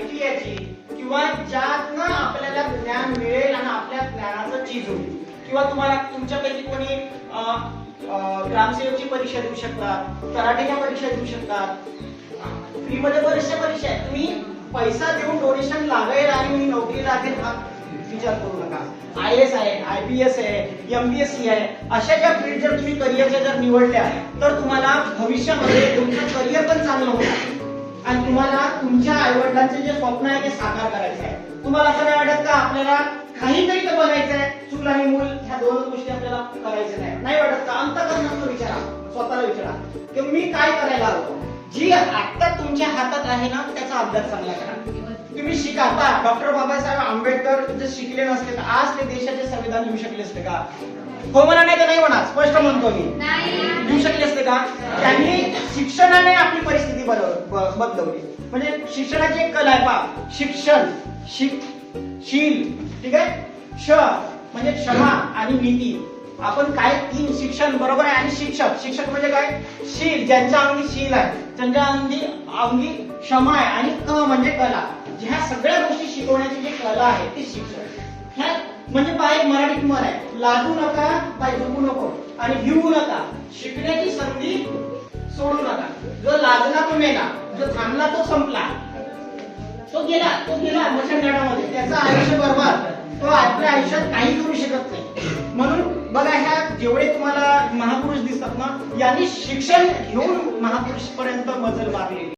आयडियाची किंवा ज्यातनं आपल्याला ज्ञान मिळेल आणि आपल्या ज्ञानाचं चीज होईल. किंवा तुम्हाला तुमच्यापैकी कोणी ग्रामसेवकची परीक्षा देऊ शकतात, तलाठीच्या परीक्षा देऊ शकतात, फ्री मध्ये बरेचशा परीक्षा आहेत. तुम्ही पैसा देऊन डोनेशन लागेल आणि मी नोकरी लागेल हा विचार करू नका. IAS आहे, IPS आहे, MPSC आहे, अशा ज्या फील्ड जर तुम्ही करिअरच्या जर निवडल्या तर तुम्हाला भविष्यामध्ये तुमचं करिअर पण चांगलं होणार आणि तुम्हाला तुमच्या आईवडिलांचे जे स्वप्न आहे ते साकार करायचं आहे. तुम्हाला असं नाही वाटत का आपल्याला काहीतरी तर बनायचं आहे, चूल आणि मूल ह्या दोन गोष्टी आपल्याला करायच्या नाही वाटत का? अंतःकरणातून विचारा, स्वतःला विचारा की मी काय करायला हवं. जी आता तुमच्या हातात आहे ना त्याचा अभ्यास चांगला करा. तुम्ही शिका. आता डॉक्टर बाबासाहेब आंबेडकर जर शिकले नसते तर आज ते देशाचे संविधान लिहू शकले असते का? हो म्हणा, नाही तर नाही म्हणा, स्पष्ट म्हणतो मी. लिहू शकले असते का? त्यांनी शिक्षणाने आपली परिस्थिती बदलवली. म्हणजे शिक्षणाची एक कला आहे पहा. शिक्षण, शील, ठीक आहे, श म्हणजे क्षमा आणि नीती. आपण काय तीन शिक्षण बरोबर आहे. आणि शिक्षक म्हणजे काय? शील, ज्यांच्या अंगी शील आहे, ज्यांच्या अंगी क्षमा आहे, आणि क म्हणजे कला. ह्या सगळ्या गोष्टी शिकवण्याची जी कला आहे ती शिक्षण. ह्या म्हणजे बाय मराठीत म्हण आहे, लाजू नका, बाय झुकू नको आणि भिवू नका, शिकण्याची संधी सोडू नका. जो लाजला तो मेला, जो थांबला तो संपला, तो गेला मशानघाटामध्ये, त्याचं आयुष्य बरबाद. तो आपल्या आयुष्यात काही करू शकत नाही. म्हणून बघा, ह्या जेवढे तुम्हाला महापुरुष दिसतात ना, यांनी शिक्षण घेऊन महापुरुष पर्यंत मजल मारलेली.